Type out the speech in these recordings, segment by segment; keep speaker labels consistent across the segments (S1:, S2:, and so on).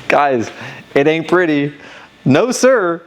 S1: Guys, it ain't pretty. No, sir.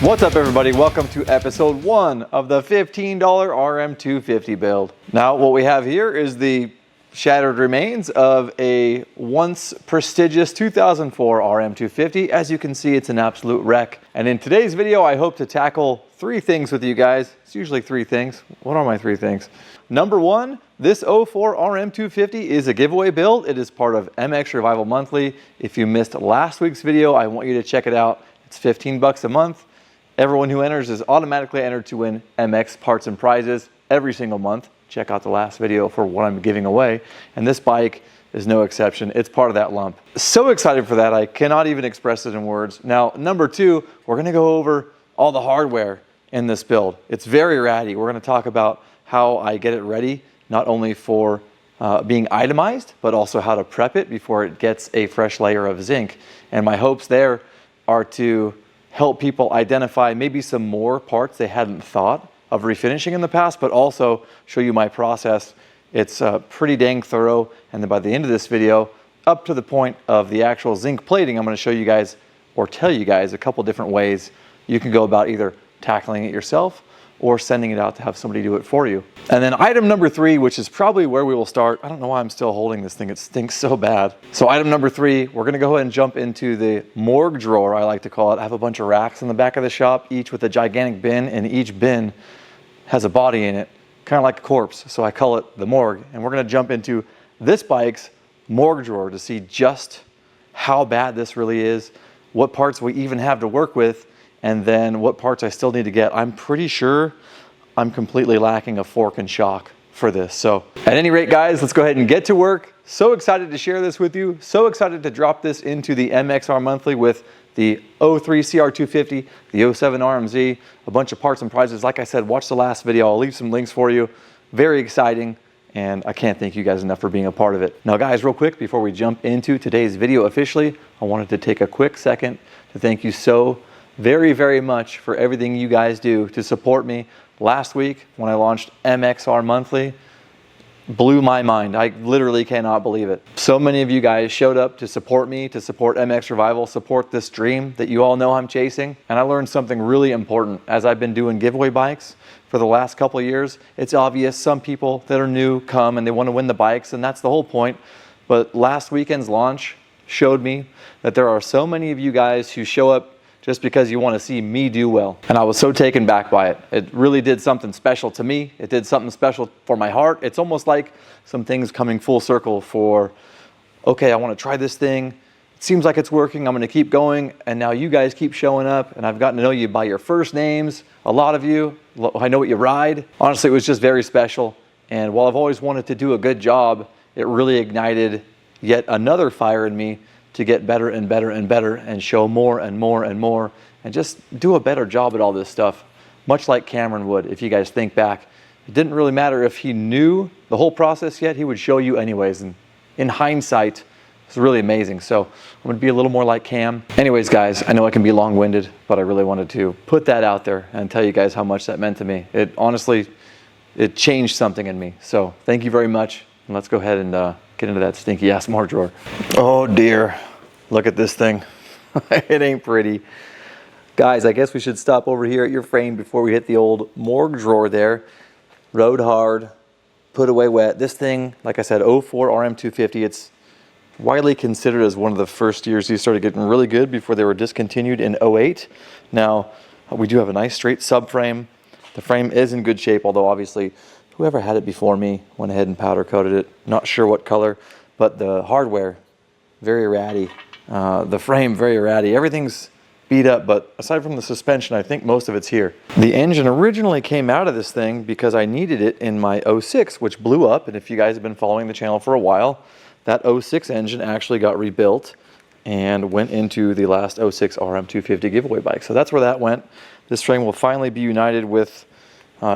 S1: What's up, everybody? Welcome to episode 1 of the $15 RM250 build. Now, what we have here is the shattered remains of a once prestigious 2004 RM250. As you can see, it's an absolute wreck. And in today's video, I hope to tackle 3 things with you guys. It's usually 3 things. What are my 3 things? Number 1, this 04 RM250 is a giveaway build. It is part of mXrevival Monthly. If you missed last week's video, I want you to check it out. It's 15 bucks a month. Everyone who enters is automatically entered to win MX parts and prizes every single month. Check out the last video for what I'm giving away. And this bike is no exception. It's part of that lump. So excited for that, I cannot even express it in words. Now, number 2, we're gonna go over all the hardware in this build. It's very ratty. We're gonna talk about how I get it ready, not only for being itemized, but also how to prep it before it gets a fresh layer of zinc. And my hopes there are to help people identify maybe some more parts they hadn't thought of refinishing in the past, but also show you my process. It's pretty dang thorough. And then by the end of this video, up to the point of the actual zinc plating, I'm gonna show you guys or tell you guys a couple different ways you can go about either tackling it yourself or sending it out to have somebody do it for you. And then item number 3, which is probably where we will start. I don't know why I'm still holding this thing. It stinks so bad. So item number 3, we're gonna go ahead and jump into the morgue drawer, I like to call it. I have a bunch of racks in the back of the shop, each with a gigantic bin, and each bin has a body in it, kind of like a corpse. So I call it the morgue. And we're gonna jump into this bike's morgue drawer to see just how bad this really is, what parts we even have to work with, and then what parts I still need to get. I'm pretty sure I'm completely lacking a fork and shock for this. So at any rate, guys, let's go ahead and get to work. So excited to share this with you. So excited to drop this into the MXR Monthly with the 03 CR250, the 07 RMZ, a bunch of parts and prizes. Like I said, watch the last video. I'll leave some links for you. Very exciting. And I can't thank you guys enough for being a part of it. Now, guys, real quick, before we jump into today's video officially, I wanted to take a quick second to thank you so very much for everything you guys do to support me. Last week when I launched mXR Monthly, blew my mind. I literally cannot believe it. So many of you guys showed up to support me, to support mXrevival, support this dream that you all know I'm chasing. And I learned something really important as I've been doing giveaway bikes for the last couple of years. It's obvious some people that are new come and they want to win the bikes, and that's the whole point. But last weekend's launch showed me that there are so many of you guys who show up just because you want to see me do well. And I was so taken back by it. It really did something special to me. It did something special for my heart. It's almost like some things coming full circle for, okay, I want to try this thing. It seems like it's working. I'm going to keep going. And now you guys keep showing up, and I've gotten to know you by your first names. A lot of you, I know what you ride. Honestly, it was just very special. And while I've always wanted to do a good job, it really ignited yet another fire in me to get better and better and better and show more and more and more and just do a better job at all this stuff. Much like Cameron would, if you guys think back. It didn't really matter if he knew the whole process yet, he would show you anyways. And in hindsight, it's really amazing. So I'm gonna be a little more like Cam. Anyways, guys, I know I can be long-winded, but I really wanted to put that out there and tell you guys how much that meant to me. It honestly, it changed something in me. So thank you very much. And let's go ahead and get into that stinky ass morgue drawer. Oh dear, look at this thing. It ain't pretty. Guys, I guess we should stop over here at your frame before we hit the old morgue drawer there. Rode hard, put away wet. This thing, like I said, 04 RM250, it's widely considered as one of the first years these started getting really good before they were discontinued in 08. Now, we do have a nice straight subframe. The frame is in good shape, although obviously whoever had it before me went ahead and powder coated it. Not sure what color, but the hardware, very ratty. The frame, very ratty. Everything's beat up, but aside from the suspension, I think most of it's here. The engine originally came out of this thing because I needed it in my 06, which blew up. And if you guys have been following the channel for a while, that 06 engine actually got rebuilt and went into the last 06 RM250 giveaway bike. So that's where that went. This frame will finally be united with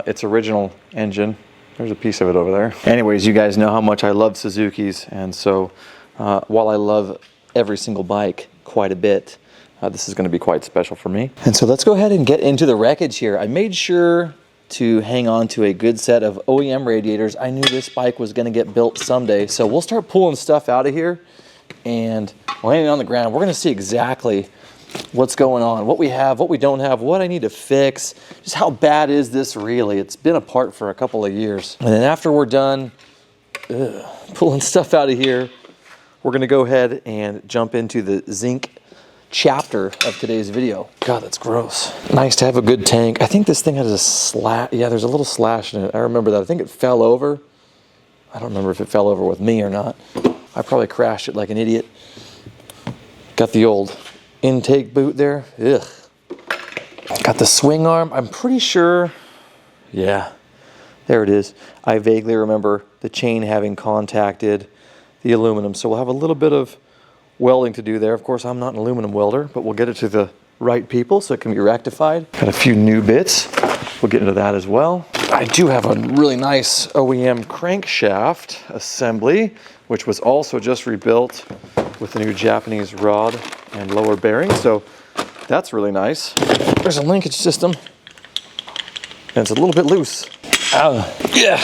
S1: its original engine. There's a piece of it over there. Anyways, you guys know how much I love Suzuki's, and so while I love every single bike quite a bit, this is going to be quite special for me. And so let's go ahead and get into the wreckage here. I made sure to hang on to a good set of OEM radiators. I knew this bike was going to get built someday, so we'll start pulling stuff out of here and laying it on the ground. We're going to see exactly what's going on, what we have, what we don't have, what I need to fix, just how bad is this really. It's been apart for a couple of years. And then after we're done pulling stuff out of here, we're going to go ahead and jump into the Zinc chapter of today's video. God, that's gross. Nice to have a good tank. I think this thing has a slash. Yeah, there's a little slash in it. I remember that. I think it fell over. I don't remember if it fell over with me or not. I probably crashed it like an idiot. Got the old intake boot there. Ugh. Got the swing arm. I'm pretty sure. Yeah, there it is. I vaguely remember the chain having contacted the aluminum. So we'll have a little bit of welding to do there. Of course, I'm not an aluminum welder, but we'll get it to the right people so it can be rectified. Got a few new bits. We'll get into that as well. I do have a really nice OEM crankshaft assembly, which was also just rebuilt with the new Japanese rod and lower bearing. So that's really nice. There's a linkage system and it's a little bit loose. Yeah.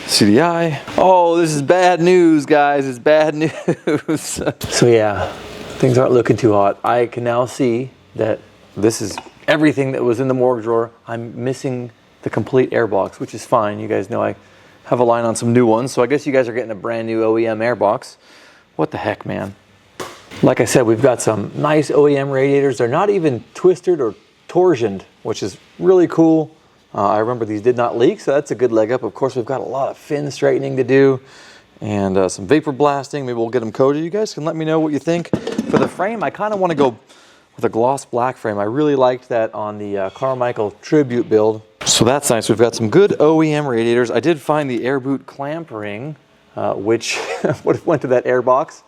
S1: CDI. Oh, this is bad news, guys. It's bad news. So yeah, things aren't looking too hot. I can now see that this is everything that was in the morgue drawer. I'm missing the complete airbox, which is fine. You guys know I have a line on some new ones, so I guess you guys are getting a brand new OEM airbox. What the heck, man? Like I said, we've got some nice OEM radiators. They're not even twisted or torsioned, which is really cool. I remember these did not leak, so that's a good leg up. Of course, we've got a lot of fin straightening to do and some vapor blasting. Maybe we'll get them coated. You guys can let me know what you think. For the frame, I kind of want to go with a gloss black frame. I really liked that on the Carmichael Tribute build. So that's nice. We've got some good OEM radiators. I did find the air boot clamp ring, which went to that airbox.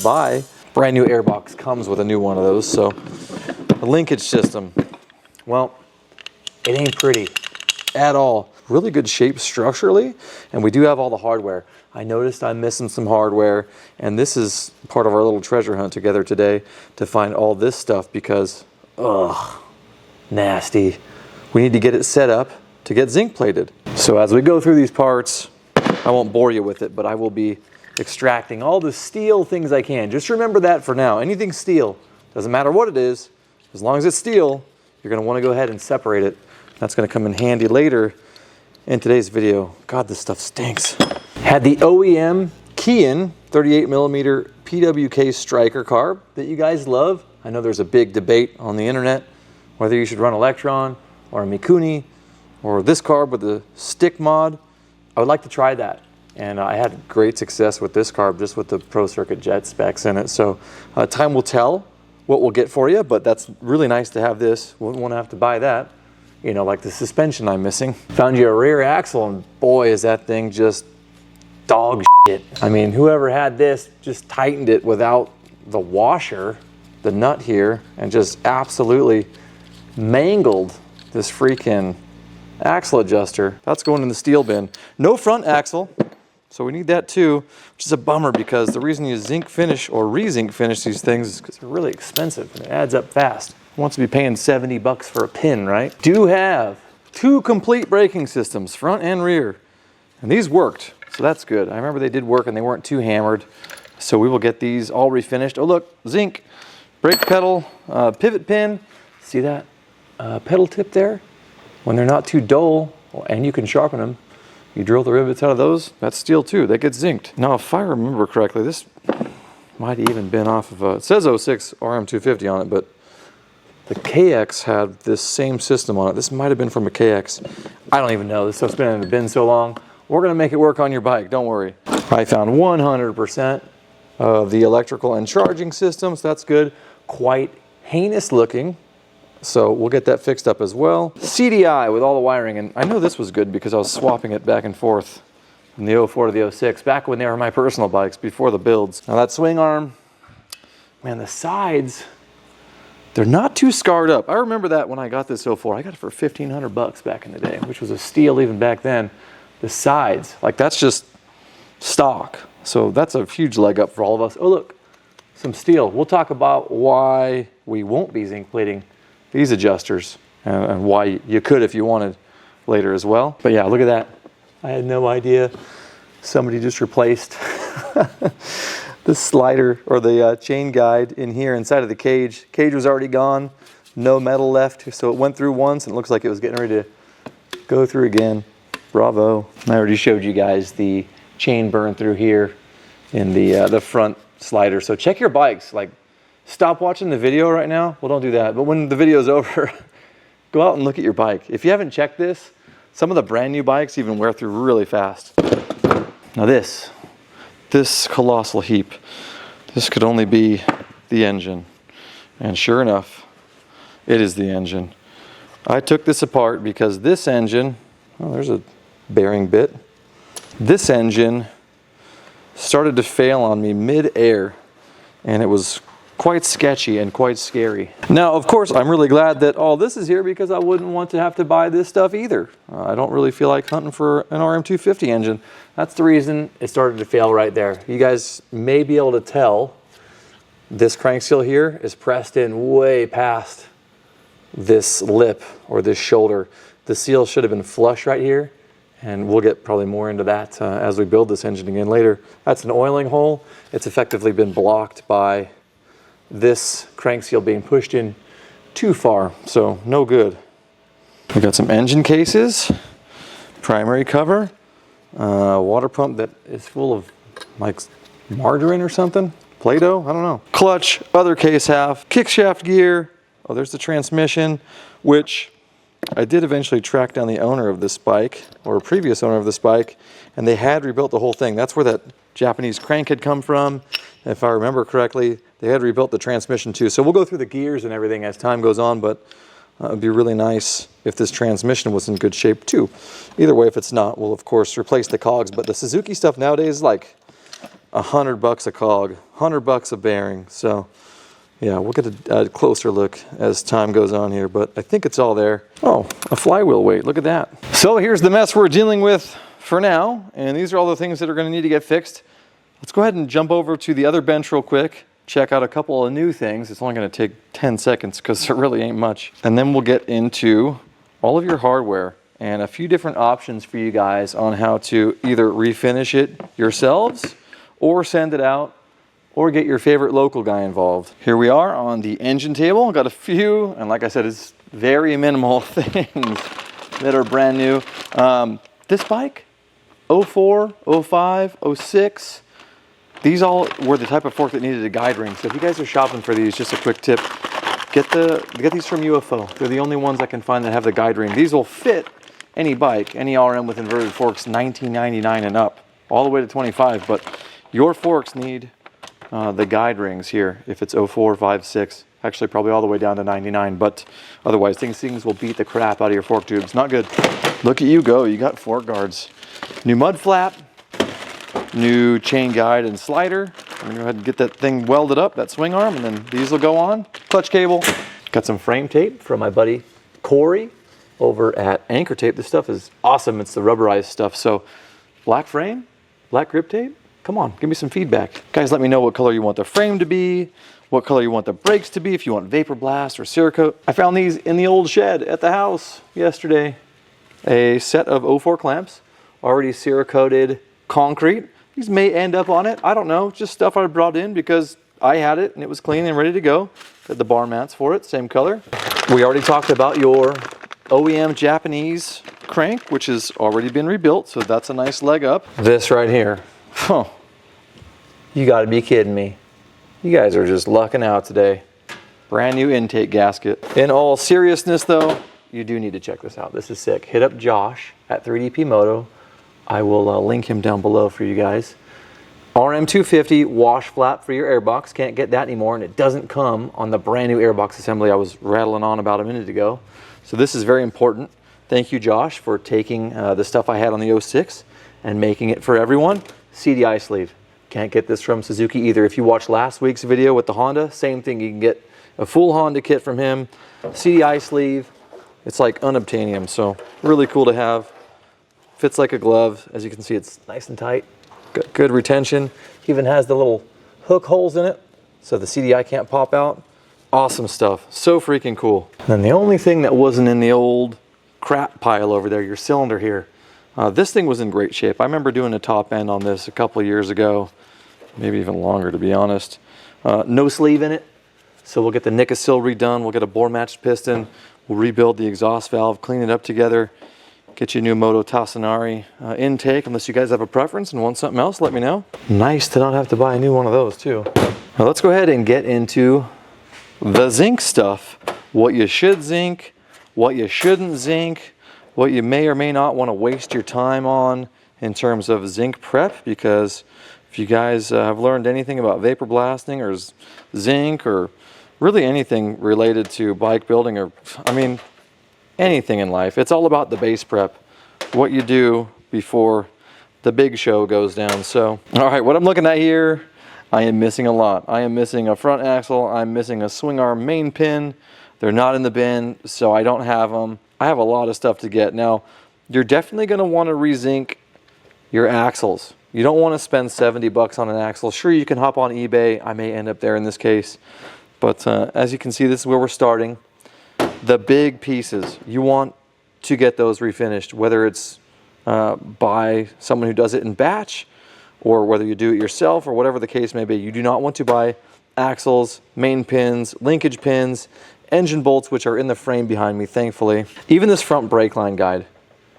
S1: Buy. Brand new airbox comes with a new one of those. So the linkage system, well, it ain't pretty at all. Really good shape structurally, and we do have all the hardware. I noticed I'm missing some hardware, and this is part of our little treasure hunt together today to find all this stuff because, ugh, nasty. We need to get it set up to get zinc plated. So as we go through these parts, I won't bore you with it, but I will be extracting all the steel things I can. Just remember that for now. Anything steel, doesn't matter what it is, as long as it's steel, you're gonna wanna go ahead and separate it. That's going to come in handy later in today's video. God, this stuff stinks. Had the OEM Kean 38mm PWK striker carb that you guys love. I know there's a big debate on the internet whether you should run Electron or a Mikuni or this carb with the stick mod. I would like to try that. And I had great success with this carb just with the Pro Circuit Jet specs in it. So time will tell what we'll get for you, but that's really nice to have this. Wouldn't want to have to buy that. You know, like the suspension I'm missing. Found you a rear axle, and boy, is that thing just dog shit. I mean, whoever had this just tightened it without the washer, the nut here, and just absolutely mangled this freaking axle adjuster. That's going in the steel bin. No front axle, so we need that too, which is a bummer because the reason you zinc finish or re-zinc finish these things is because they're really expensive and it adds up fast. Wants to be paying 70 bucks for a pin, right? Do have 2 complete braking systems, front and rear. And these worked, so that's good. I remember they did work and they weren't too hammered. So we will get these all refinished. Oh look, zinc, brake pedal, pivot pin. See that pedal tip there? When they're not too dull, and you can sharpen them, you drill the rivets out of those, that's steel too, that gets zinced. Now if I remember correctly, this might have even been off of a, it says 06 RM250 on it, but the KX had this same system on it. This might have been from a KX. I don't even know. This stuff's been in the bin so long. We're gonna make it work on your bike, don't worry. I found 100% of the electrical and charging systems. That's good. Quite heinous looking. So we'll get that fixed up as well. CDI with all the wiring, and I know this was good because I was swapping it back and forth from the 04 to the 06, back when they were my personal bikes, before the builds. Now that swing arm, man, the sides, they're not too scarred up. I remember that when I got this 04. I got it for 1,500 bucks back in the day, which was a steal even back then. The sides, like that's just stock. So that's a huge leg up for all of us. Oh look, some steel. We'll talk about why we won't be zinc plating these adjusters and why you could if you wanted later as well. But yeah, look at that. I had no idea somebody just replaced the slider or the chain guide in here inside of the cage. Cage was already gone, no metal left, so it went through once and it looks like it was getting ready to go through again. Bravo. I already showed you guys the chain burn through here in the front slider. So check your bikes. Like, stop watching the video right now. Well, don't do that. But when the video's over, go out and look at your bike. If you haven't checked this, some of the brand new bikes even wear through really fast. Now this colossal heap, this could only be the engine. And sure enough, it is the engine. I took this apart because this engine, oh, there's a bearing bit. This engine started to fail on me mid-air, and it was quite sketchy and quite scary. Now, of course, I'm really glad that all this is here because I wouldn't want to have to buy this stuff either. I don't really feel like hunting for an RM250 engine. That's the reason it started to fail right there. You guys may be able to tell this crank seal here is pressed in way past this lip or this shoulder. The seal should have been flush right here, and we'll get probably more into that as we build this engine again later. That's an oiling hole. It's effectively been blocked by this crank seal being pushed in too far, so no good. We got some engine cases, primary cover, water pump that is full of like margarine or something, Play-Doh, I don't know. Clutch, other case half, kick shaft gear. Oh, there's the transmission, which I did eventually track down the owner of this bike, or a previous owner of this bike, and they had rebuilt the whole thing. That's where that Japanese crank had come from. If I remember correctly, they had rebuilt the transmission too. So we'll go through the gears and everything as time goes on, but it would be really nice if this transmission was in good shape too. Either way, if it's not, we'll of course replace the cogs. But the Suzuki stuff nowadays is like $100 a cog, $100 a bearing. So yeah, we'll get a closer look as time goes on here, but I think it's all there. Oh, a flywheel weight, look at that. So here's the mess we're dealing with for now, and these are all the things that are gonna need to get fixed. Let's go ahead and jump over to the other bench real quick, check out a couple of new things. It's only gonna take 10 seconds because there really ain't much. And then we'll get into all of your hardware and a few different options for you guys on how to either refinish it yourselves or send it out or get your favorite local guy involved. Here we are on the engine table. Got a few, and like I said, it's very minimal things that are brand new. This bike, 04, 05, 06, these all were the type of fork that needed a guide ring. So if you guys are shopping for these, just a quick tip, get these from UFO. They're the only ones I can find that have the guide ring. These will fit any bike, any RM with inverted forks, $19.99 and up, all the way to 25, but your forks need the guide rings here if it's 04, 5, 6, actually probably all the way down to 99, but otherwise things will beat the crap out of your fork tubes. Not good. Look at you go, you got fork guards. New mud flap, new chain guide and slider. I'm gonna go ahead and get that thing welded up, that swing arm, and then these will go on. Clutch cable. Got some frame tape from my buddy Corey over at Anchor Tape. This stuff is awesome. It's the rubberized stuff. So black frame, black grip tape. Come on, give me some feedback. Guys, let me know what color you want the frame to be, what color you want the brakes to be, if you want Vapor Blast or Cerakote. I found these in the old shed at the house yesterday. A set of 04 clamps, already Cerakoted concrete. These may end up on it, I don't know. Just stuff I brought in because I had it and it was clean and ready to go. Got the bar mats for it, same color. We already talked about your OEM Japanese crank, which has already been rebuilt, so that's a nice leg up. This right here. Oh, you gotta be kidding me. You guys are just lucking out today. Brand new intake gasket. In all seriousness though, you do need to check this out. This is sick. Hit up Josh at 3DP Moto. I will link him down below for you guys. RM250 wash flap for your airbox. Can't get that anymore, and it doesn't come on the brand new airbox assembly I was rattling on about a minute ago. So this is very important. Thank you, Josh, for taking the stuff I had on the 06 and making it for everyone. CDI sleeve. Can't get this from Suzuki either. If you watched last week's video with the Honda, same thing. You can get a full Honda kit from him. CDI sleeve. It's like unobtainium, so really cool to have. Fits like a glove. As you can see, it's nice and tight. Got good retention. Even has the little hook holes in it so the CDI can't pop out. Awesome stuff. So freaking cool. And then the only thing that wasn't in the old crap pile over there, your cylinder here. This thing was in great shape. I remember doing a top end on this a couple of years ago, maybe even longer to be honest. No sleeve in it, so we'll get the Nicosil redone. We'll get a bore matched piston. We'll rebuild the exhaust valve, clean it up together, get you a new Moto Tassinari intake. Unless you guys have a preference and want something else, let me know. Nice to not have to buy a new one of those too. Now let's go ahead and get into the zinc stuff. What you should zinc, what you shouldn't zinc, what you may or may not want to waste your time on in terms of zinc prep, because if you guys have learned anything about vapor blasting or zinc or really anything related to bike building, or I mean anything in life, it's all about the base prep, what you do before the big show goes down. So all right, what I'm looking at here, I am missing a lot. I am missing a front axle, I'm missing a swing arm main pin. They're not in the bin, so I don't have them. I have a lot of stuff to get. Now, you're definitely going to want to re-zinc your axles. You don't want to spend 70 bucks on an axle. Sure, you can hop on eBay. I may end up there in this case. But as you can see, this is where we're starting. The big pieces, you want to get those refinished, whether it's by someone who does it in batch, or whether you do it yourself, or whatever the case may be. You do not want to buy axles, main pins, linkage pins, engine bolts, which are in the frame behind me, thankfully. Even this front brake line guide.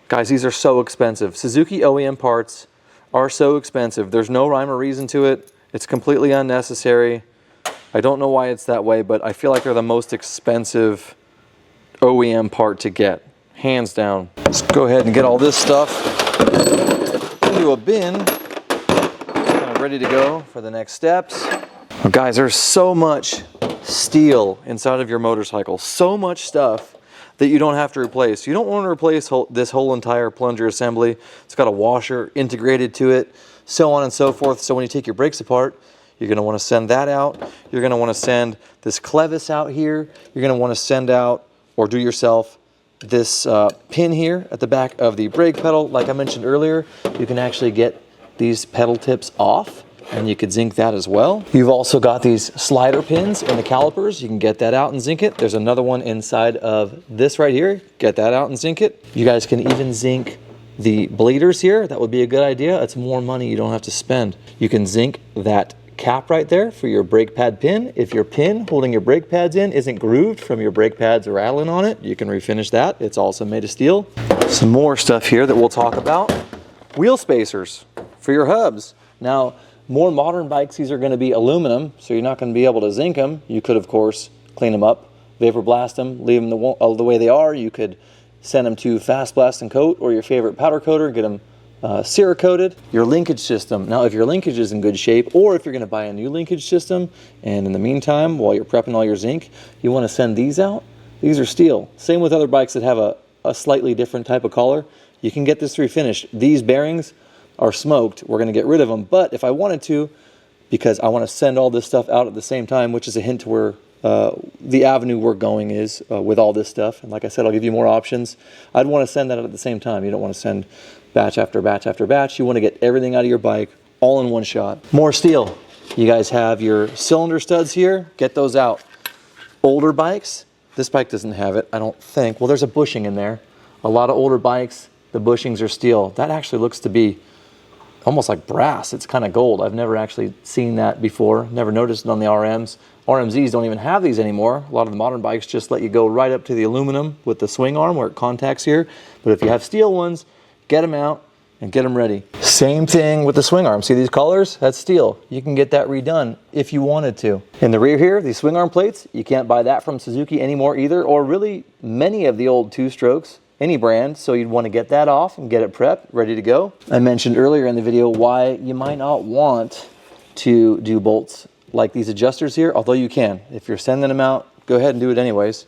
S1: Guys, these are so expensive. Suzuki OEM parts are so expensive. There's no rhyme or reason to it. It's completely unnecessary. I don't know why it's that way, but I feel like they're the most expensive OEM part to get, hands down. Let's go ahead and get all this stuff into a bin, kind of ready to go for the next steps. Well, guys, there's so much steel inside of your motorcycle, so much stuff that you don't have to replace. You don't want to replace this whole entire plunger assembly. It's got a washer integrated to it, so on and so forth. So when you take your brakes apart, you're going to want to send that out. You're going to want to send this clevis out here. You're going to want to send out, or do yourself, this pin here at the back of the brake pedal. Like I mentioned earlier, you can actually get these pedal tips off, and you could zinc that as well. You've also got these slider pins in the calipers. You can get that out and zinc it. There's another one inside of this right here. Get that out and zinc it. You guys can even zinc the bleeders here. That would be a good idea. It's more money you don't have to spend. You can zinc that cap right there for your brake pad pin. If your pin holding your brake pads in isn't grooved from your brake pads rattling on it, you can refinish that. It's also made of steel. Some more stuff here that we'll talk about. Wheel spacers for your hubs. Now, more modern bikes, these are going to be aluminum, so you're not going to be able to zinc them. You could, of course, clean them up, vapor blast them, leave them the way they are. You could send them to Fast Blast and Coat or your favorite powder coater, get them Cerakoted. Your linkage system. Now, if your linkage is in good shape, or if you're going to buy a new linkage system, and in the meantime, while you're prepping all your zinc, you want to send these out. These are steel. Same with other bikes that have a slightly different type of collar. You can get this refinished. These bearings are smoked. We're going to get rid of them. But if I wanted to, because I want to send all this stuff out at the same time, which is a hint to where the avenue we're going is with all this stuff. And like I said, I'll give you more options. I'd want to send that out at the same time. You don't want to send batch after batch after batch. You want to get everything out of your bike all in one shot. More steel. You guys have your cylinder studs here. Get those out. Older bikes. This bike doesn't have it, I don't think. Well, there's a bushing in there. A lot of older bikes, the bushings are steel. That actually looks to be almost like brass. It's kind of gold. I've never actually seen that before. Never noticed it on the RMs. RMZs don't even have these anymore. A lot of the modern bikes just let you go right up to the aluminum with the swing arm where it contacts here. But if you have steel ones, get them out and get them ready. Same thing with the swing arm. See these collars? That's steel. You can get that redone if you wanted to. In the rear here, these swing arm plates, you can't buy that from Suzuki anymore either, or really many of the old two-strokes. Any brand, so you'd want to get that off and get it prepped, ready to go. I mentioned earlier in the video why you might not want to do bolts like these adjusters here, although you can. If you're sending them out, go ahead and do it anyways.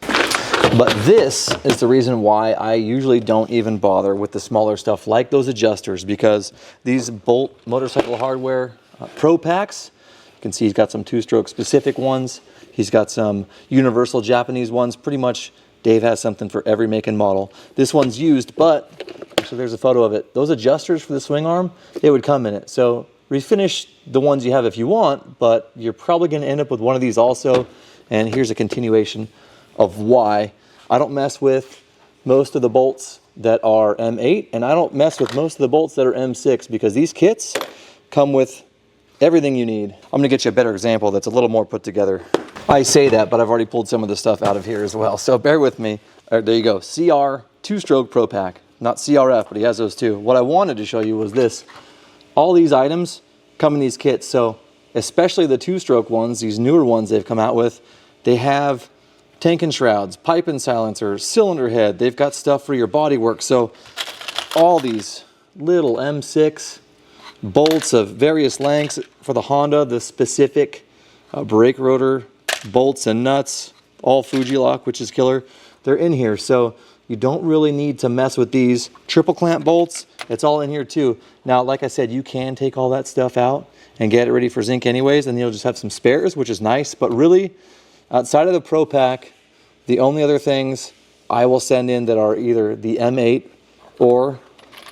S1: But this is the reason why I usually don't even bother with the smaller stuff like those adjusters, because these Bolt Motorcycle Hardware Pro Packs, you can see he's got some two-stroke specific ones. He's got some universal Japanese ones, pretty much. Dave has something for every make and model. This one's used, but actually there's a photo of it. Those adjusters for the swing arm, they would come in it. So refinish the ones you have if you want, but you're probably going to end up with one of these also. And here's a continuation of why I don't mess with most of the bolts that are M8, and I don't mess with most of the bolts that are M6, because these kits come with everything you need. I'm gonna get you a better example that's a little more put together. I say that, but I've already pulled some of the stuff out of here as well, so bear with me. All right, there you go, CR 2-stroke Pro Pack. Not CRF, but he has those too. What I wanted to show you was this. All these items come in these kits, so especially the 2-stroke ones, these newer ones they've come out with, they have tank and shrouds, pipe and silencer, cylinder head. They've got stuff for your body work. So all these little M6 bolts of various lengths for the Honda, the specific brake rotor bolts and nuts, all Fuji lock, which is killer. They're in here. So you don't really need to mess with these triple clamp bolts. It's all in here too. Now, like I said, you can take all that stuff out and get it ready for zinc anyways, and you'll just have some spares, which is nice. But really, outside of the Pro Pack, the only other things I will send in that are either the M8 or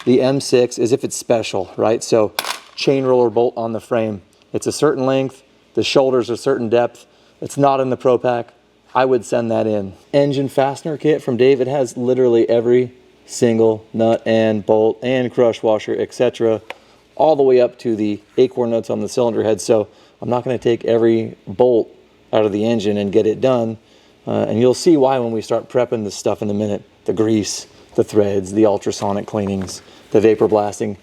S1: the M6 is if it's special, right? So chain roller bolt on the frame. It's a certain length, the shoulders a certain depth. It's not in the Pro Pack. I would send that in. Engine fastener kit from Dave. It has literally every single nut and bolt and crush washer, etc., all the way up to the acorn nuts on the cylinder head. So I'm not going to take every bolt out of the engine and get it done. And you'll see why when we start prepping this stuff in a minute. The grease, the threads, the ultrasonic cleanings, the vapor blasting.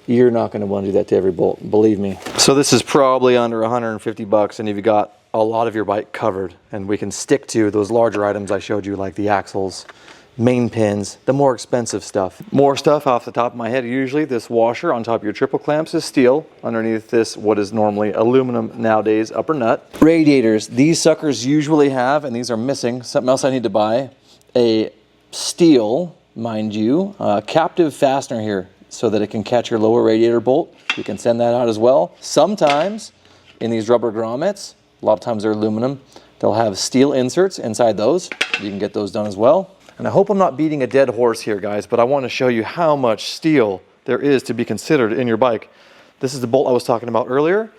S1: You're not going to want to do that to every bolt, believe me. So this is probably under 150 bucks, and you've got a lot of your bike covered, and we can stick to those larger items I showed you, like the axles, main pins, the more expensive stuff. More stuff off the top of my head. Usually this washer on top of your triple clamps is steel. Underneath this, what is normally aluminum nowadays, upper nut. Radiators, these suckers usually have, and these are missing, something else I need to buy, a steel, mind you, captive fastener here so that it can catch your lower radiator bolt. You can send that out as well. Sometimes in these rubber grommets, a lot of times they're aluminum, they'll have steel inserts inside those. You can get those done as well. And I hope I'm not beating a dead horse here, guys, but I want to show you how much steel there is to be considered in your bike. This is the bolt I was talking about earlier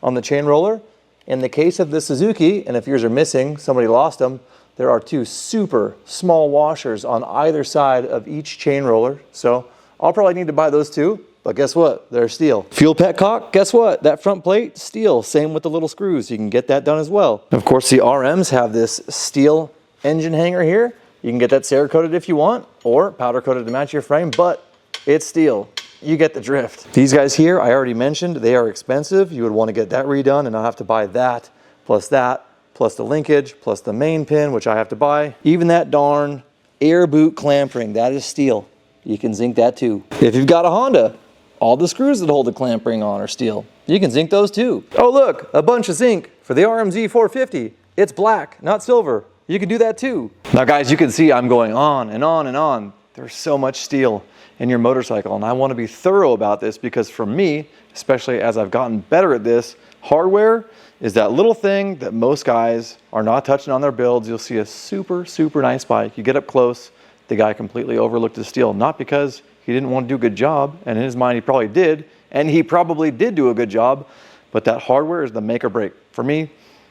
S1: on the chain roller. In the case of the Suzuki, and if yours are missing, somebody lost them, there are 2 super small washers on either side of each chain roller. So I'll probably need to buy those too, but guess what? They're steel. Fuel petcock, guess what? That front plate, steel. Same with the little screws. You can get that done as well. Of course, the RMs have this steel engine hanger here. You can get that Cerakoted if you want, or powder coated to match your frame, but it's steel. You get the drift. These guys here, I already mentioned, they are expensive. You would want to get that redone, and I'll have to buy that, plus the linkage, plus the main pin, which I have to buy. Even that darn air boot clamp ring, that is steel. You can zinc that too. If you've got a Honda, all the screws that hold the clamp ring on are steel. You can zinc those too. Oh look, a bunch of zinc for the RM450. It's black, not silver. You can do that too. Now guys, you can see I'm going on and on and on. There's so much steel in your motorcycle, and I want to be thorough about this because for me, especially as I've gotten better at this, hardware is that little thing that most guys are not touching on their builds. You'll see a super, super nice bike. You get up close, the guy completely overlooked the steel, not because he didn't want to do a good job, and in his mind he probably did, and he probably did do a good job, but that hardware is the make or break. For me,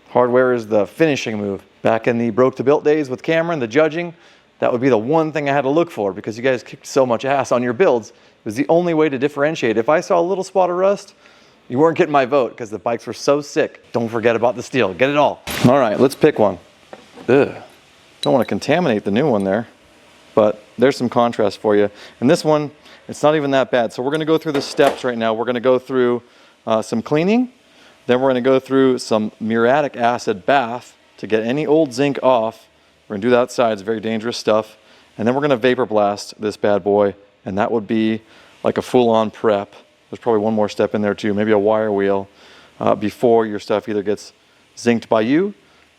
S1: hardware is the finishing move. Back in the broke to built days with Cameron, the judging, that would be the one thing I had to look for because you guys kicked so much ass on your builds. It was the only way to differentiate. If I saw a little spot of rust, you weren't getting my vote because the bikes were so sick. Don't forget about the steel. Get it all. All right, let's pick one. Ugh. Don't want to contaminate the new one there, but there's some contrast for you. And this one, it's not even that bad. So we're going to go through the steps right now. We're going to go through some cleaning. Then we're going to go through some muriatic acid bath to get any old zinc off. We're going to do that outside. It's very dangerous stuff. And then we're going to vapor blast this bad boy. And that would be like a full-on prep. There's probably one more step in there too, maybe a wire wheel before your stuff either gets zinced by you,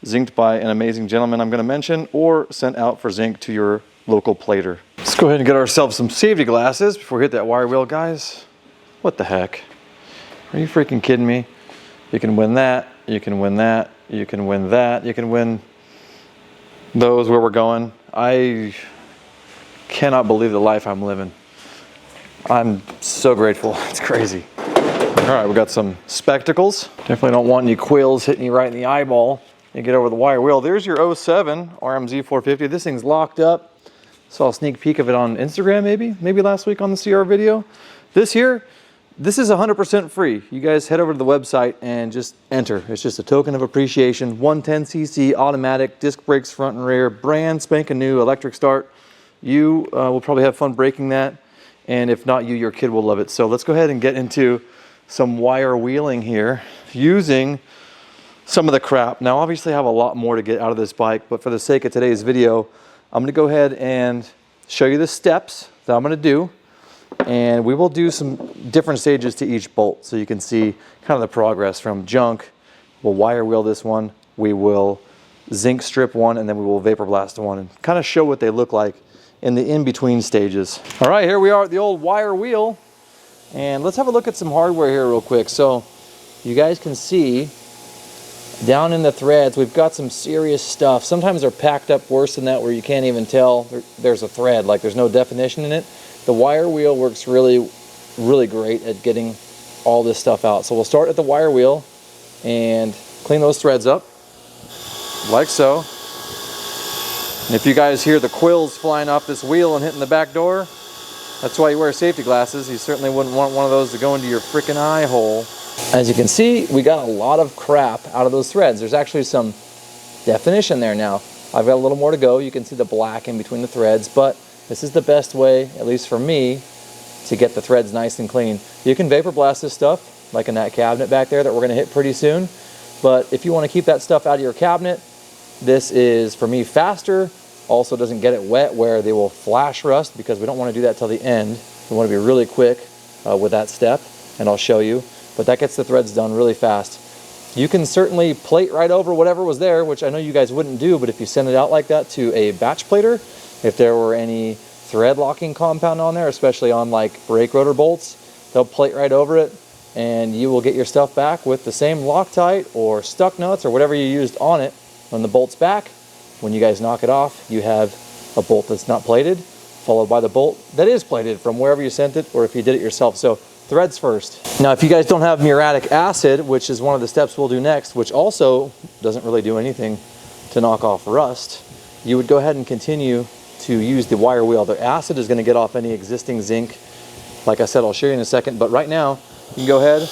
S1: zinced by an amazing gentleman I'm going to mention, or sent out for zinc to your local plater. Let's go ahead and get ourselves some safety glasses before we hit that wire wheel, guys. What the heck? Are you freaking kidding me? You can win that, you can win that, you can win that, you can win those where we're going. I cannot believe the life I'm living. I'm so grateful. It's crazy. All right, we got some spectacles. Definitely don't want any quills hitting you right in the eyeball. You get over the wire wheel. There's your 07 RM450. This thing's locked up. Saw a sneak peek of it on Instagram maybe last week on the CR video. This here, this is 100% free. You guys head over to the website and just enter. It's just a token of appreciation. 110cc automatic, disc brakes front and rear, brand spanking new, electric start. You will probably have fun breaking that. And if not you, your kid will love it. So let's go ahead and get into some wire wheeling here using some of the crap. Now obviously I have a lot more to get out of this bike, but for the sake of today's video, I'm gonna go ahead and show you the steps that I'm gonna do. And we will do some different stages to each bolt so you can see kind of the progress from junk. We'll wire wheel this one, we will zinc strip one, and then we will vapor blast one and kind of show what they look like in the in-between stages. All right, here we are at the old wire wheel. And let's have a look at some hardware here real quick. So you guys can see down in the threads, we've got some serious stuff. Sometimes they're packed up worse than that where you can't even tell there's a thread, like there's no definition in it. The wire wheel works really, really great at getting all this stuff out. So we'll start at the wire wheel and clean those threads up, like so. And if you guys hear the quills flying off this wheel and hitting the back door, that's why you wear safety glasses. You certainly wouldn't want one of those to go into your freaking eye hole. As you can see, we got a lot of crap out of those threads. There's actually some definition there now. I've got a little more to go. You can see the black in between the threads, but this is the best way, at least for me, to get the threads nice and clean. You can vapor blast this stuff, like in that cabinet back there that we're gonna hit pretty soon. But if you wanna keep that stuff out of your cabinet, this is, for me, faster. Also doesn't get it wet where they will flash rust, because we don't wanna do that till the end. We wanna be really quick with that step, and I'll show you. But that gets the threads done really fast. You can certainly plate right over whatever was there, which I know you guys wouldn't do, but if you send it out like that to a batch plater, if there were any thread locking compound on there, especially on like brake rotor bolts, they'll plate right over it and you will get your stuff back with the same Loctite or stuck nuts or whatever you used on it. When the bolt's back, when you guys knock it off, you have a bolt that's not plated, followed by the bolt that is plated from wherever you sent it or if you did it yourself. So threads first. Now, if you guys don't have muriatic acid, which is one of the steps we'll do next, which also doesn't really do anything to knock off rust, you would go ahead and continue to use the wire wheel. The acid is going to get off any existing zinc. Like I said, I'll show you in a second, but right now you can go ahead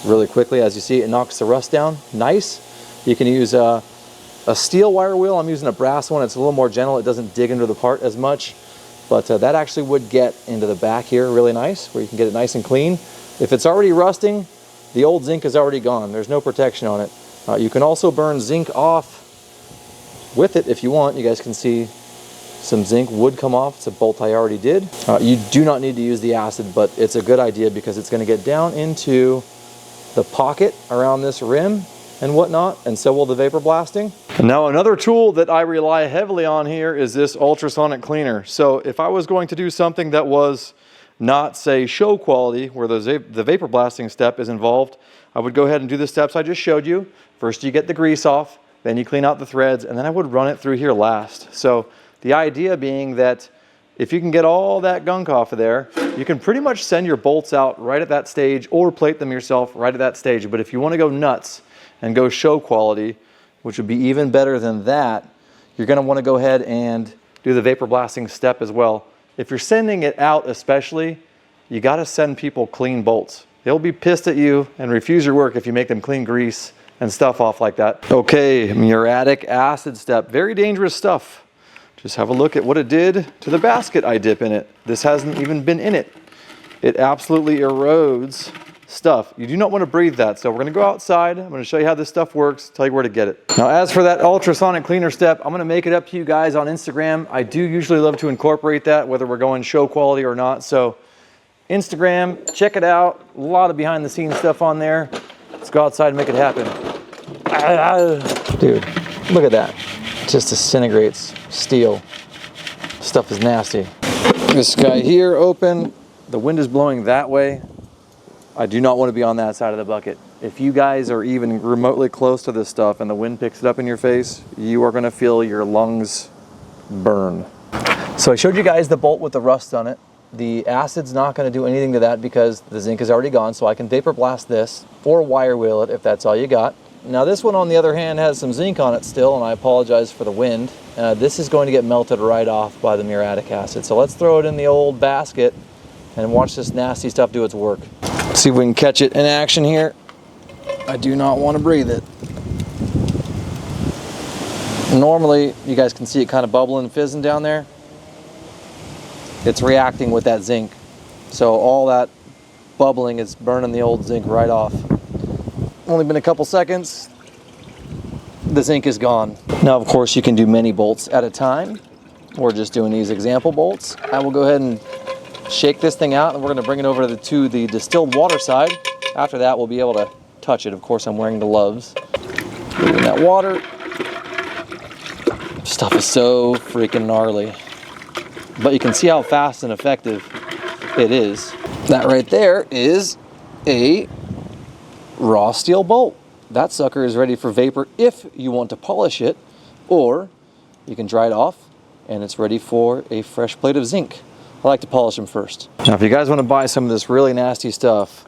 S1: really quickly. As you see, it knocks the rust down nice. You can use a steel wire wheel. I'm using a brass one. It's a little more gentle. It doesn't dig into the part as much, but that actually would get into the back here really nice, where you can get it nice and clean. If it's already rusting, the old zinc is already gone. There's no protection on it. You can also burn zinc off with it if you want. You guys can see some zinc would come off. It's a bolt I already did. You do not need to use the acid, but it's a good idea because it's going to get down into the pocket around this rim and whatnot, and so will the vapor blasting. Now, another tool that I rely heavily on here is this ultrasonic cleaner. So if I was going to do something that was not, say, show quality, where the vapor blasting step is involved, I would go ahead and do the steps I just showed you. First, you get the grease off, then you clean out the threads, and then I would run it through here last. So the idea being that if you can get all that gunk off of there, you can pretty much send your bolts out right at that stage or plate them yourself right at that stage. But if you want to go nuts and go show quality, which would be even better than that, you're going to want to go ahead and do the vapor blasting step as well. If you're sending it out especially, you got to send people clean bolts. They'll be pissed at you and refuse your work if you make them clean grease and stuff off like that. Okay, muriatic acid step. Very dangerous stuff. Just have a look at what it did to the basket I dip in it. This hasn't even been in it. It absolutely erodes stuff. You do not want to breathe that. So we're going to go outside. I'm going to show you how this stuff works, tell you where to get it. Now, as for that ultrasonic cleaner step, I'm going to make it up to you guys on Instagram. I do usually love to incorporate that, whether we're going show quality or not. So Instagram, check it out. A lot of behind the scenes stuff on there. Let's go outside and make it happen. Dude, look at that. It just disintegrates steel. Stuff is nasty. This guy here open. The wind is blowing that way. I do not want to be on that side of the bucket. If you guys are even remotely close to this stuff and the wind picks it up in your face, you are going to feel your lungs burn. So I showed you guys the bolt with the rust on it. The acid's not going to do anything to that because the zinc is already gone, so I can vapor blast this or wire wheel it if that's all you got. Now this one on the other hand has some zinc on it still, and I apologize for the wind. This is going to get melted right off by the muriatic acid. So let's throw it in the old basket and watch this nasty stuff do its work. Let's see if we can catch it in action here. I do not want to breathe it. Normally, you guys can see it kind of bubbling and fizzing down there. It's reacting with that zinc. So all that bubbling is burning the old zinc right off. Only been a couple seconds. The zinc is gone. Now, of course, you can do many bolts at a time. We're just doing these example bolts. I will go ahead and shake this thing out, and we're going to bring it over to the distilled water side. After that, we'll be able to touch it. Of course, I'm wearing gloves. Put in that water. Stuff is so freaking gnarly. But you can see how fast and effective it is. That right there is a raw steel bolt. That sucker is ready for vapor if you want to polish it, or you can dry it off and it's ready for a fresh plate of zinc. I like to polish them first. Now, if you guys want to buy some of this really nasty stuff,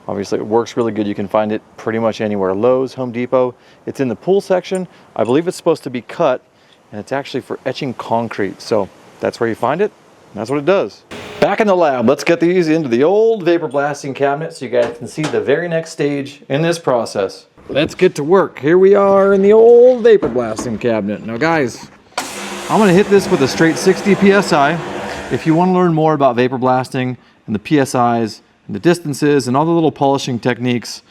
S1: obviously it works really good. You can find it pretty much anywhere. Lowe's, Home Depot. It's in the pool section. I believe it's supposed to be cut, and it's actually for etching concrete. So that's where you find it. That's what it does. Back in the lab, let's get these into the old vapor blasting cabinet so you guys can see the very next stage in this process. Let's get to work. Here we are in the old vapor blasting cabinet. Now guys, I'm gonna hit this with a straight 60 PSI. If you wanna learn more about vapor blasting and the PSIs and the distances and all the little polishing techniques,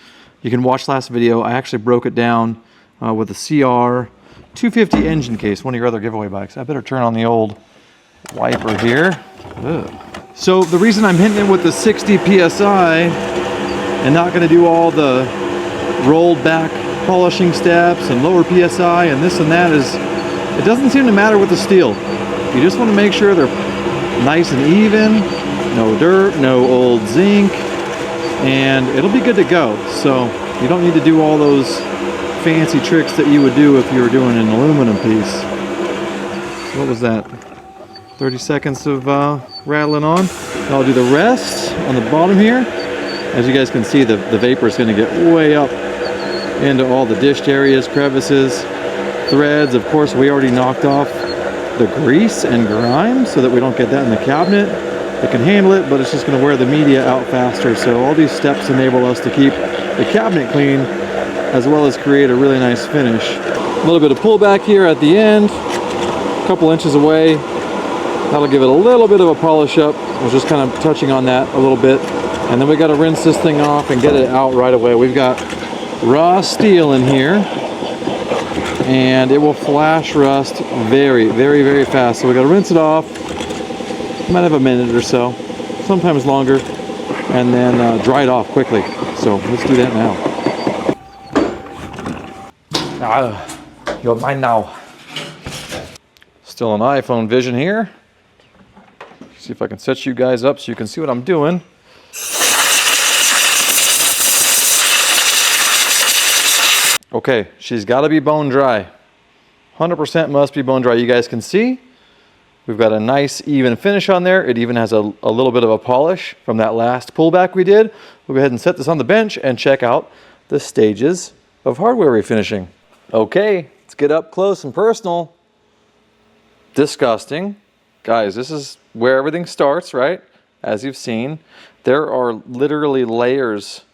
S1: you can watch last video. I actually broke it down with a CR250 engine case, one of your other giveaway bikes. I better turn on the old wiper here. Ugh. So the reason I'm hitting it with the 60 PSI and not going to do all the rolled back polishing steps and lower PSI and this and that is, it doesn't seem to matter with the steel. You just want to make sure they're nice and even, no dirt, no old zinc, and it'll be good to go. So you don't need to do all those fancy tricks that you would do if you were doing an aluminum piece. What was that? 30 seconds of rattling on. I'll do the rest on the bottom here. As you guys can see, the vapor is going to get way up into all the dished areas, crevices, threads. Of course, we already knocked off the grease and grime so that we don't get that in the cabinet. It can handle it, but it's just going to wear the media out faster. So all these steps enable us to keep the cabinet clean as well as create a really nice finish. A little bit of pullback here at the end, a couple inches away. That'll give it a little bit of a polish up. I was just kind of touching on that a little bit. And then we got to rinse this thing off and get it out right away. We've got raw steel in here, and it will flash rust very, very, very fast. So we got to rinse it off. Might have a minute or so, sometimes longer, and then dry it off quickly. So let's do that now. You're mine now. Still an iPhone vision here. See if I can set you guys up so you can see what I'm doing. Okay, she's got to be bone dry. 100% must be bone dry. You guys can see we've got a nice even finish on there. It even has a little bit of a polish from that last pullback we did. We'll go ahead and set this on the bench and check out the stages of hardware refinishing. Okay, let's get up close and personal. Disgusting. Guys, this is where everything starts, right? As you've seen, there are literally layers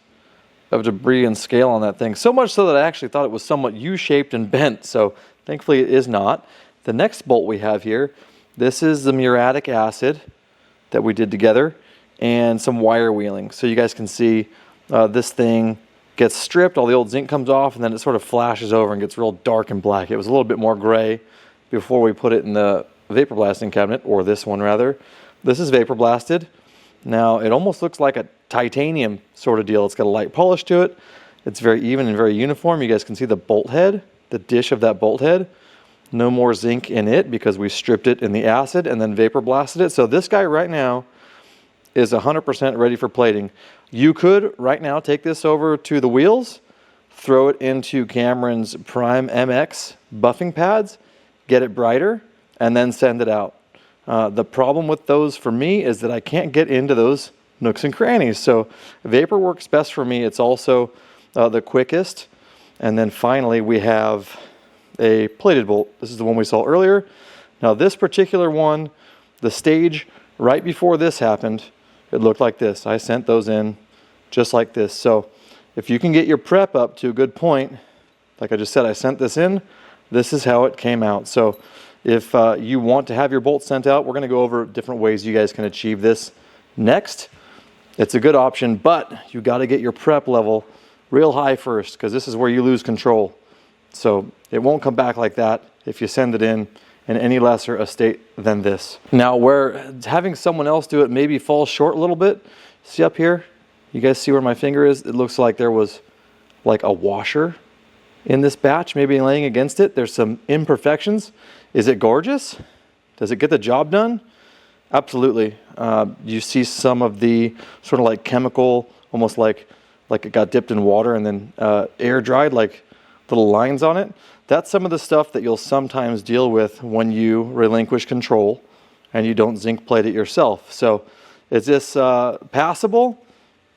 S1: of debris and scale on that thing. So much so that I actually thought it was somewhat U-shaped and bent. So thankfully it is not. The next bolt we have here, this is the muriatic acid that we did together and some wire wheeling. So you guys can see this thing gets stripped, all the old zinc comes off, and then it sort of flashes over and gets real dark and black. It was a little bit more gray before we put it in the vapor blasting cabinet, or this one rather. This is vapor blasted. Now it almost looks like a titanium sort of deal. It's got a light polish to it. It's very even and very uniform. You guys can see the bolt head, the dish of that bolt head. No more zinc in it because we stripped it in the acid and then vapor blasted it. So this guy right now is 100% ready for plating. You could right now take this over to the wheels, throw it into Cameron's Prime MX buffing pads, get it brighter, and then send it out. The problem with those for me is that I can't get into those nooks and crannies. So vapor works best for me. It's also the quickest. And then finally we have a plated bolt. This is the one we saw earlier. Now this particular one, the stage right before this happened, it looked like this. I sent those in just like this. So if you can get your prep up to a good point, like I just said, I sent this in, this is how it came out. So if you want to have your bolts sent out, we're going to go over different ways you guys can achieve this next. It's a good option, but you got to get your prep level real high first, because this is where you lose control. So it won't come back like that if you send it in any lesser a state than this. Now, where having someone else do it maybe falls short a little bit, see up here, you guys see where my finger is? It looks like there was like a washer in this batch, maybe laying against it. There's some imperfections. Is it gorgeous? Does it get the job done? Absolutely. You see some of the sort of like chemical, almost like it got dipped in water and then air dried, like little lines on it. That's some of the stuff that you'll sometimes deal with when you relinquish control and you don't zinc plate it yourself. So is this passable?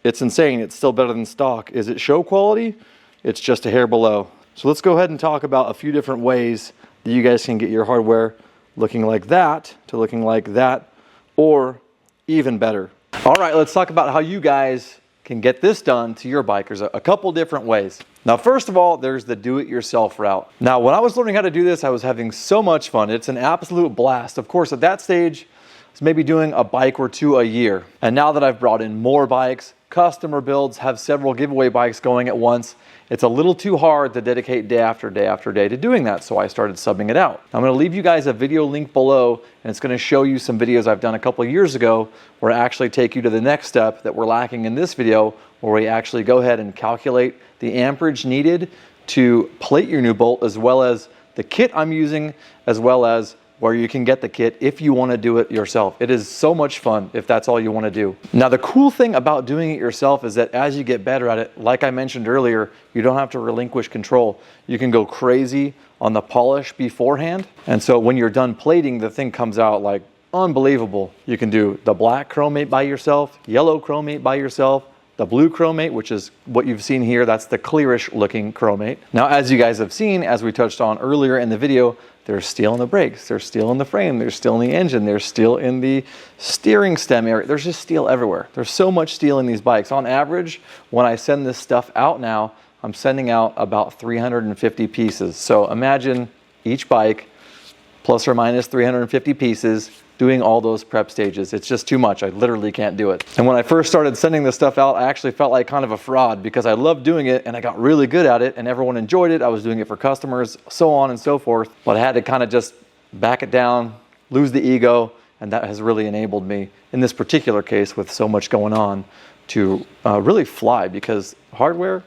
S1: It's insane. It's still better than stock. Is it show quality? It's just a hair below. So let's go ahead and talk about a few different ways that you guys can get your hardware looking like that to looking like that, or even better. All right, let's talk about how you guys can get this done to your bike. There's a couple different ways. Now, first of all, there's the do-it-yourself route. Now, when I was learning how to do this, I was having so much fun. It's an absolute blast. Of course, at that stage, I was maybe doing a bike or two a year. And now that I've brought in more bikes, customer builds, have several giveaway bikes going at once, it's a little too hard to dedicate day after day after day to doing that, so I started subbing it out. I'm going to leave you guys a video link below, and it's going to show you some videos I've done a couple of years ago where I actually take you to the next step that we're lacking in this video, where we actually go ahead and calculate the amperage needed to plate your new bolt, as well as the kit I'm using, as well as where you can get the kit if you want to do it yourself. It is so much fun if that's all you want to do. Now, the cool thing about doing it yourself is that as you get better at it, like I mentioned earlier, you don't have to relinquish control. You can go crazy on the polish beforehand. And so when you're done plating, the thing comes out like unbelievable. You can do the black chromate by yourself, yellow chromate by yourself, the blue chromate, which is what you've seen here. That's the clearish looking chromate. Now, as you guys have seen, as we touched on earlier in the video, there's steel in the brakes, there's steel in the frame, there's steel in the engine, there's steel in the steering stem area. There's just steel everywhere. There's so much steel in these bikes. On average, when I send this stuff out now, I'm sending out about 350 pieces. So imagine each bike plus or minus 350 pieces doing all those prep stages. It's just too much. I literally can't do it. And when I first started sending this stuff out, I actually felt like kind of a fraud because I loved doing it and I got really good at it and everyone enjoyed it. I was doing it for customers, so on and so forth. But I had to kind of just back it down, lose the ego, and that has really enabled me in this particular case with so much going on to really fly, because hardware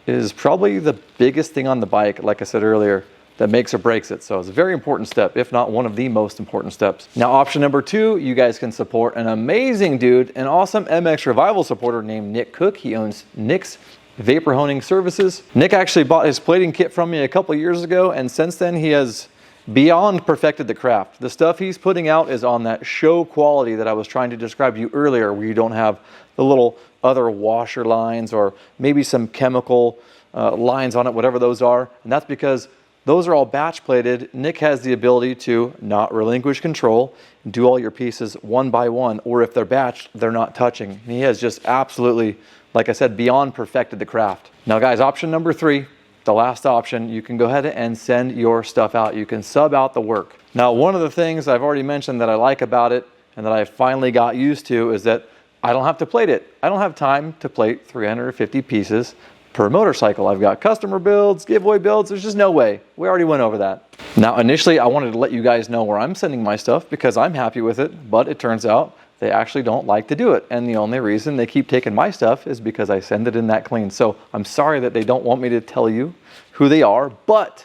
S1: is probably the biggest thing on the bike, like I said earlier, that makes or breaks it. So it's a very important step, if not one of the most important steps. Now, option number 2, you guys can support an amazing dude, an awesome mXrevival supporter named Nick Cook. He owns Nick's Vapor Honing Services. Nick actually bought his plating kit from me a couple years ago, and since then he has beyond perfected the craft. The stuff he's putting out is on that show quality that I was trying to describe to you earlier, where you don't have the little other washer lines or maybe some chemical lines on it, whatever those are. And that's because those are all batch plated. Nick has the ability to not relinquish control and do all your pieces one by one, or if they're batched, they're not touching. He has just absolutely, like I said, beyond perfected the craft. Now guys, option number 3, the last option, you can go ahead and send your stuff out. You can sub out the work. Now, one of the things I've already mentioned that I like about it and that I finally got used to is that I don't have to plate it. I don't have time to plate 350 pieces per motorcycle. I've got customer builds, giveaway builds. There's just no way. We already went over that. Now, initially, I wanted to let you guys know where I'm sending my stuff because I'm happy with it, but it turns out they actually don't like to do it. And the only reason they keep taking my stuff is because I send it in that clean. So I'm sorry that they don't want me to tell you who they are, but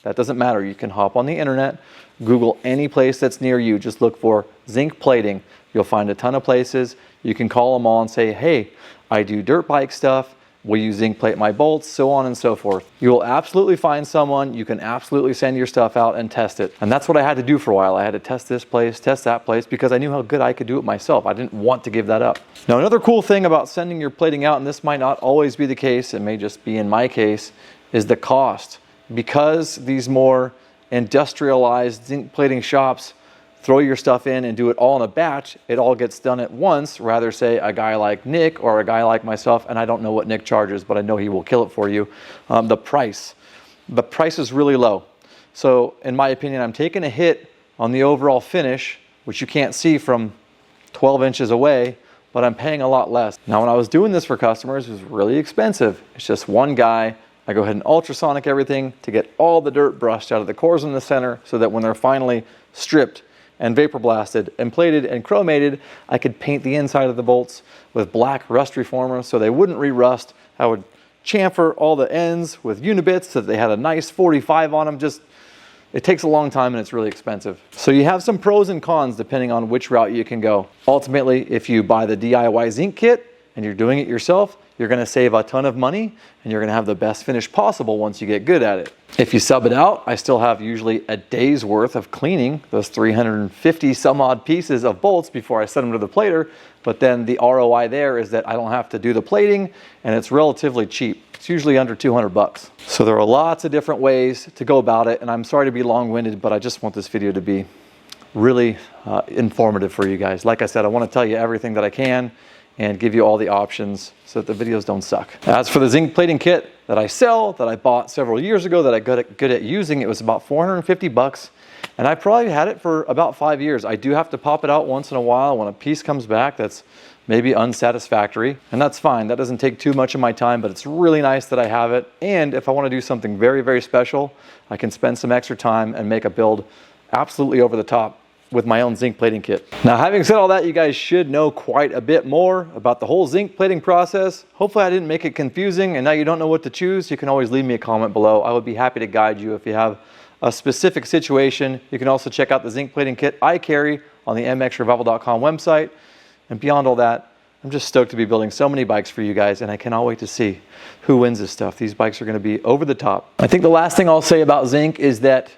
S1: that doesn't matter. You can hop on the internet, Google any place that's near you. Just look for zinc plating. You'll find a ton of places. You can call them all and say, hey, I do dirt bike stuff. will you zinc plate my bolts, so on and so forth. You will absolutely find someone, you can absolutely send your stuff out and test it. And that's what I had to do for a while. I had to test this place, test that place, because I knew how good I could do it myself. I didn't want to give that up. Now, another cool thing about sending your plating out, and this might not always be the case, it may just be in my case, is the cost. Because these more industrialized zinc plating shops throw your stuff in and do it all in a batch, it all gets done at once, rather say a guy like Nick or a guy like myself, and I don't know what Nick charges, but I know he will kill it for you. The price is really low. So in my opinion, I'm taking a hit on the overall finish, which you can't see from 12 inches away, but I'm paying a lot less. Now, when I was doing this for customers, it was really expensive. It's just one guy. I go ahead and ultrasonic everything to get all the dirt brushed out of the cores in the center so that when they're finally stripped and vapor blasted and plated and chromated, I could paint the inside of the bolts with black rust reformer so they wouldn't re-rust. I would chamfer all the ends with unibits so that they had a nice 45 on them. Just, it takes a long time and it's really expensive. So you have some pros and cons depending on which route you can go. Ultimately, if you buy the DIY zinc kit and you're doing it yourself, you're gonna save a ton of money and you're gonna have the best finish possible once you get good at it. If you sub it out, I still have usually a day's worth of cleaning those 350 some odd pieces of bolts before I send them to the plater. But then the ROI there is that I don't have to do the plating and it's relatively cheap. It's usually under 200 bucks. So there are lots of different ways to go about it. And I'm sorry to be long-winded, but I just want this video to be really informative for you guys. Like I said, I want to tell you everything that I can and give you all the options so that the videos don't suck. As for the zinc plating kit that I sell, that I bought several years ago, that I got good at using, it was about 450 bucks. And I probably had it for about 5 years. I do have to pop it out once in a while when a piece comes back that's maybe unsatisfactory, and that's fine. That doesn't take too much of my time, but it's really nice that I have it. And if I want to do something very, very special, I can spend some extra time and make a build absolutely over the top with my own zinc plating kit. Now, having said all that, you guys should know quite a bit more about the whole zinc plating process. Hopefully I didn't make it confusing and now you don't know what to choose. You can always leave me a comment below. I would be happy to guide you if you have a specific situation. You can also check out the zinc plating kit I carry on the mXrevival.com website. And beyond all that, I'm just stoked to be building so many bikes for you guys, and I cannot wait to see who wins this stuff. These bikes are going to be over the top. I think the last thing I'll say about zinc is that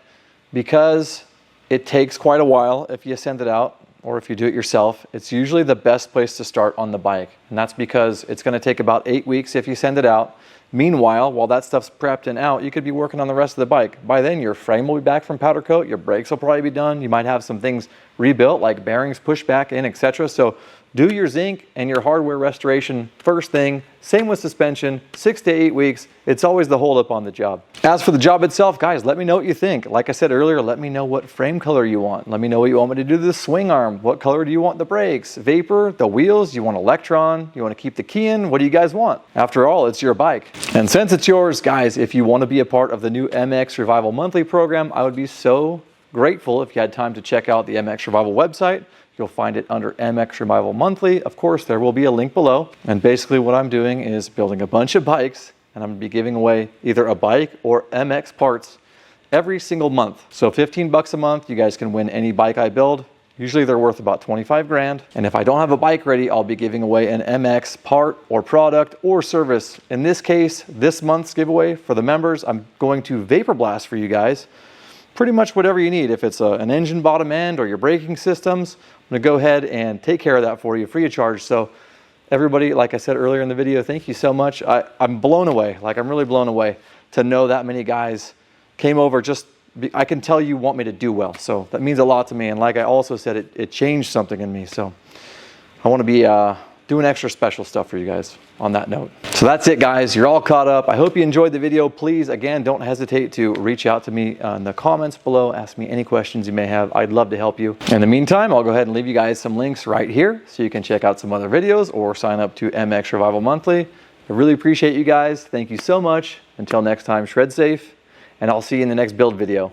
S1: because it takes quite a while if you send it out or if you do it yourself, it's usually the best place to start on the bike. And that's because it's going to take about 8 weeks if you send it out. Meanwhile, while that stuff's prepped and out, you could be working on the rest of the bike. By then, your frame will be back from powder coat, your brakes will probably be done. You might have some things rebuilt, like bearings pushed back in, etc. So do your zinc and your hardware restoration first thing. Same with suspension, 6 to 8 weeks. It's always the holdup on the job. As for the job itself, guys, let me know what you think. Like I said earlier, let me know what frame color you want. Let me know what you want me to do to the swing arm. What color do you want the brakes? Vapor, the wheels, you want electron? You want to keep the key in? What do you guys want? After all, it's your bike. And since it's yours, guys, if you want to be a part of the new mXrevival monthly program, I would be so grateful if you had time to check out the mXrevival website. You'll find it under mXrevival Monthly. Of course, there will be a link below. And basically what I'm doing is building a bunch of bikes, and I'm gonna be giving away either a bike or MX parts every single month. So 15 bucks a month, you guys can win any bike I build. Usually they're worth about 25 grand. And if I don't have a bike ready, I'll be giving away an MX part or product or service. In this case, this month's giveaway for the members, I'm going to vapor blast for you guys. Pretty much whatever you need. If it's an engine bottom end or your braking systems, I'm gonna go ahead and take care of that for you free of charge. So everybody, like I said earlier in the video, thank you so much. I'm blown away, like I'm really blown away to know that many guys came over. I can tell you want me to do well. So that means a lot to me. And like I also said, it changed something in me. So I wanna be doing extra special stuff for you guys on that note. So that's it, guys. You're all caught up. I hope you enjoyed the video. Please, again, don't hesitate to reach out to me in the comments below. Ask me any questions you may have. I'd love to help you. In the meantime, I'll go ahead and leave you guys some links right here so you can check out some other videos or sign up to mXrevival Monthly. I really appreciate you guys. Thank you so much. Until next time, shred safe, and I'll see you in the next build video.